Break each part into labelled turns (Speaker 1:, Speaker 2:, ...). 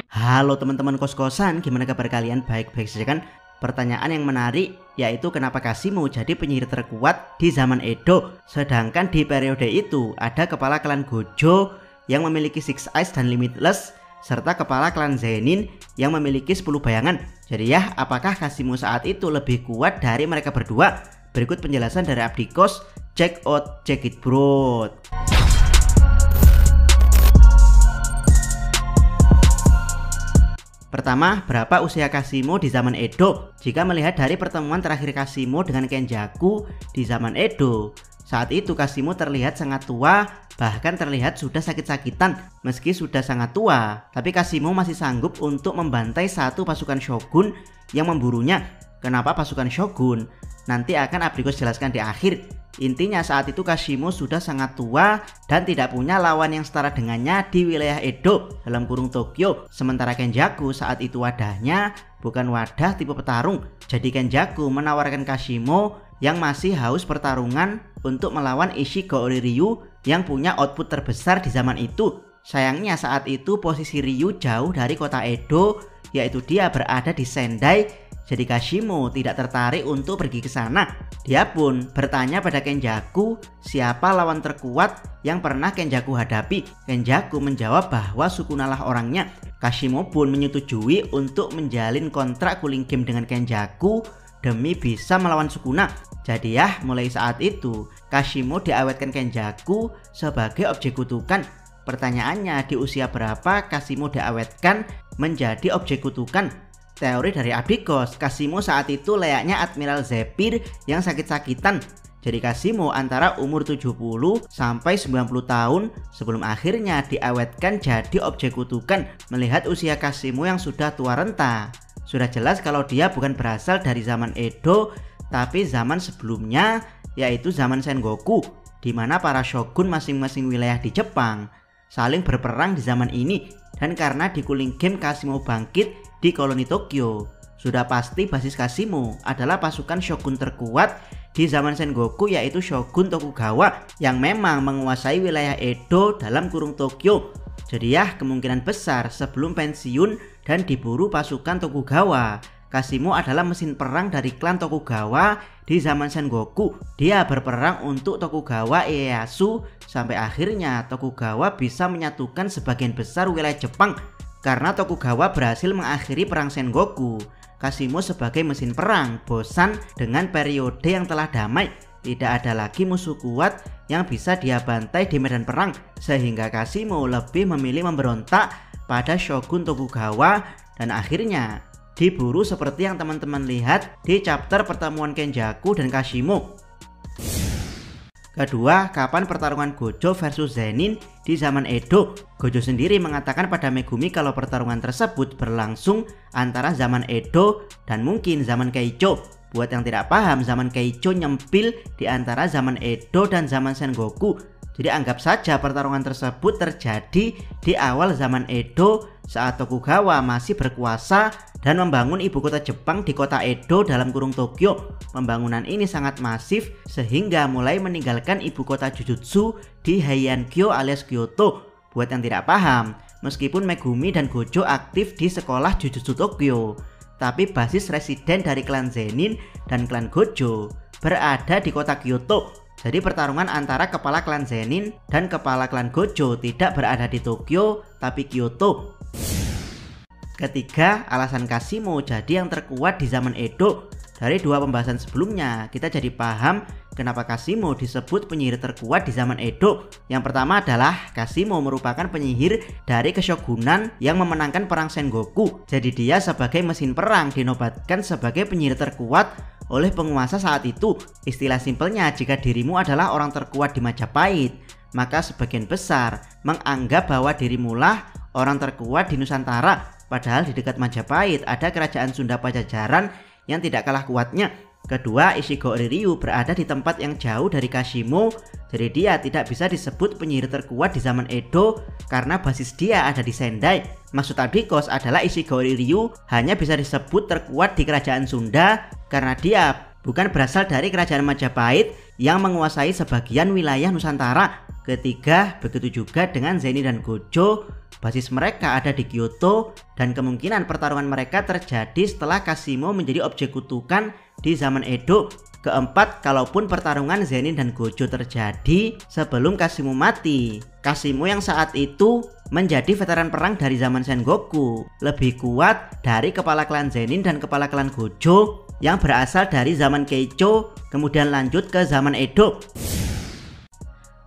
Speaker 1: Halo teman-teman kos-kosan, gimana kabar kalian? Baik-baik saja kan? Pertanyaan yang menarik yaitu kenapa Kashimo jadi penyihir terkuat di zaman Edo, sedangkan di periode itu ada kepala klan Gojo yang memiliki Six Eyes dan Limitless, serta kepala klan Zenin yang memiliki 10 bayangan. Jadi ya, apakah Kashimo saat itu lebih kuat dari mereka berdua? Berikut penjelasan dari Abdikos. Check out, check it bro. Pertama, berapa usia Kashimo di zaman Edo? Jika melihat dari pertemuan terakhir Kashimo dengan Kenjaku di zaman Edo, saat itu Kashimo terlihat sangat tua, bahkan terlihat sudah sakit-sakitan. Meski sudah sangat tua, tapi Kashimo masih sanggup untuk membantai satu pasukan shogun yang memburunya. Kenapa pasukan shogun? Nanti akan Abdikos jelaskan di akhir. Intinya saat itu Kashimo sudah sangat tua dan tidak punya lawan yang setara dengannya di wilayah Edo dalam kurung Tokyo. Sementara Kenjaku saat itu wadahnya bukan wadah tipe petarung. Jadi Kenjaku menawarkan Kashimo yang masih haus pertarungan untuk melawan Ishigori Ryu yang punya output terbesar di zaman itu. Sayangnya saat itu posisi Ryu jauh dari kota Edo, yaitu dia berada di Sendai. Jadi Kashimo tidak tertarik untuk pergi ke sana. Dia pun bertanya pada Kenjaku siapa lawan terkuat yang pernah Kenjaku hadapi. Kenjaku menjawab bahwa Sukuna lah orangnya. Kashimo pun menyetujui untuk menjalin kontrak cooling game dengan Kenjaku demi bisa melawan Sukuna. Jadi ya, mulai saat itu Kashimo diawetkan Kenjaku sebagai objek kutukan. Pertanyaannya, di usia berapa Kashimo diawetkan menjadi objek kutukan? Teori dari Abdikos, Kashimo saat itu layaknya Admiral Zephyr yang sakit-sakitan. Jadi Kashimo antara umur 70 sampai 90 tahun sebelum akhirnya diawetkan jadi objek kutukan. Melihat usia Kashimo yang sudah tua renta, sudah jelas kalau dia bukan berasal dari zaman Edo, tapi zaman sebelumnya, yaitu zaman Sengoku, di mana para shogun masing-masing wilayah di Jepang saling berperang di zaman ini. Dan karena di cooling game Kashimo bangkit di koloni Tokyo, sudah pasti basis Kashimo adalah pasukan shogun terkuat di zaman Sengoku, yaitu Shogun Tokugawa yang memang menguasai wilayah Edo dalam kurung Tokyo. Jadi ya, kemungkinan besar sebelum pensiun dan diburu pasukan Tokugawa, Kashimo adalah mesin perang dari klan Tokugawa di zaman Sengoku. Dia berperang untuk Tokugawa Ieyasu sampai akhirnya Tokugawa bisa menyatukan sebagian besar wilayah Jepang. Karena Tokugawa berhasil mengakhiri perang Sengoku, Kashimo sebagai mesin perang bosan dengan periode yang telah damai. Tidak ada lagi musuh kuat yang bisa dia bantai di medan perang, sehingga Kashimo lebih memilih memberontak pada Shogun Tokugawa dan akhirnya diburu seperti yang teman-teman lihat di chapter pertemuan Kenjaku dan Kashimo. Kedua, kapan pertarungan Gojo versus Zenin di zaman Edo? Gojo sendiri mengatakan pada Megumi kalau pertarungan tersebut berlangsung antara zaman Edo dan mungkin zaman Keicho. Buat yang tidak paham, zaman Keicho nyempil di antara zaman Edo dan zaman Sengoku. Jadi anggap saja pertarungan tersebut terjadi di awal zaman Edo saat Tokugawa masih berkuasa dan membangun ibu kota Jepang di kota Edo dalam kurung Tokyo. Pembangunan ini sangat masif sehingga mulai meninggalkan ibu kota Jujutsu di Heian-kyo alias Kyoto. Buat yang tidak paham, meskipun Megumi dan Gojo aktif di sekolah Jujutsu Tokyo, tapi basis residen dari klan Zenin dan klan Gojo berada di kota Kyoto. Jadi pertarungan antara kepala klan Zenin dan kepala klan Gojo tidak berada di Tokyo tapi Kyoto. Ketiga, alasan Kashimo jadi yang terkuat di zaman Edo. Dari dua pembahasan sebelumnya, kita jadi paham kenapa Kashimo disebut penyihir terkuat di zaman Edo. Yang pertama adalah Kashimo merupakan penyihir dari keshogunan yang memenangkan perang Sengoku. Jadi dia sebagai mesin perang dinobatkan sebagai penyihir terkuat oleh penguasa saat itu. Istilah simpelnya, jika dirimu adalah orang terkuat di Majapahit, maka sebagian besar menganggap bahwa dirimulah orang terkuat di Nusantara. Padahal di dekat Majapahit ada kerajaan Sunda Pajajaran yang tidak kalah kuatnya. Kedua, Ishigori Ryu berada di tempat yang jauh dari Kashimo, jadi dia tidak bisa disebut penyihir terkuat di zaman Edo karena basis dia ada di Sendai. Maksud Abdikos adalah Ishigori Ryu hanya bisa disebut terkuat di kerajaan Sunda karena dia bukan berasal dari kerajaan Majapahit yang menguasai sebagian wilayah Nusantara. Ketiga, begitu juga dengan Zenin dan Gojo. basis mereka ada di Kyoto dan kemungkinan pertarungan mereka terjadi setelah Kashimo menjadi objek kutukan di zaman Edo. Keempat, kalaupun pertarungan Zenin dan Gojo terjadi sebelum Kashimo mati. Kashimo yang saat itu menjadi veteran perang dari zaman Sengoku, lebih kuat dari kepala klan Zenin dan kepala klan Gojo yang berasal dari zaman Keicho kemudian lanjut ke zaman Edo.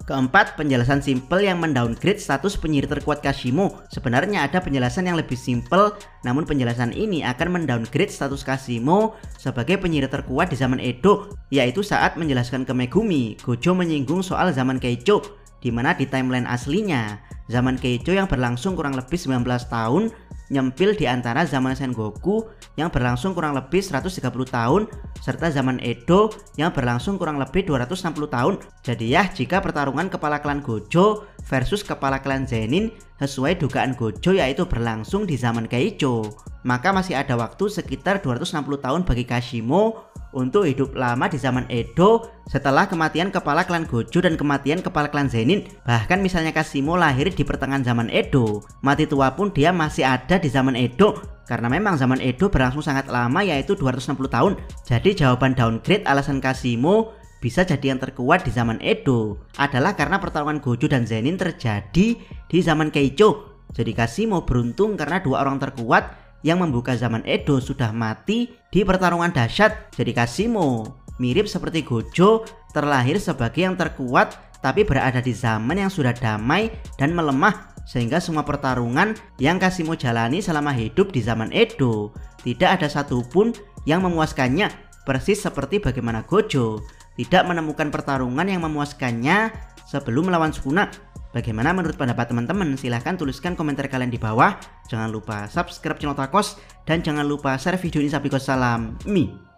Speaker 1: Keempat, penjelasan simpel yang mendowngrade status penyihir terkuat Kashimo. Sebenarnya ada penjelasan yang lebih simpel, namun penjelasan ini akan mendowngrade status Kashimo sebagai penyihir terkuat di zaman Edo, yaitu saat menjelaskan ke Megumi, Gojo menyinggung soal zaman Keicho, di mana di timeline aslinya zaman Keicho yang berlangsung kurang lebih 19 tahun nyempil di antara zaman Sengoku yang berlangsung kurang lebih 130 tahun serta zaman Edo yang berlangsung kurang lebih 260 tahun. Jadi ya, jika pertarungan kepala klan Gojo versus kepala klan Zenin sesuai dugaan Gojo yaitu berlangsung di zaman Keicho, maka masih ada waktu sekitar 260 tahun bagi Kashimo untuk hidup lama di zaman Edo setelah kematian kepala klan Gojo dan kematian kepala klan Zenin. Bahkan misalnya Kashimo lahir di pertengahan zaman Edo, mati tua pun dia masih ada di zaman Edo karena memang zaman Edo berlangsung sangat lama yaitu 260 tahun. Jadi jawaban downgrade alasan Kashimo bisa jadi yang terkuat di zaman Edo adalah karena pertarungan Gojo dan Zenin terjadi di zaman Keicho. Jadi Kashimo beruntung karena dua orang terkuat yang membuka zaman Edo sudah mati di pertarungan dahsyat. Jadi Kashimo mirip seperti Gojo, terlahir sebagai yang terkuat tapi berada di zaman yang sudah damai dan melemah, sehingga semua pertarungan yang Kashimo jalani selama hidup di zaman Edo tidak ada satupun yang memuaskannya, persis seperti bagaimana Gojo tidak menemukan pertarungan yang memuaskannya sebelum melawan Sukuna. Bagaimana menurut pendapat teman-teman? Silahkan tuliskan komentar kalian di bawah. Jangan lupa subscribe channel Takos dan jangan lupa share video ini. Salam Mi.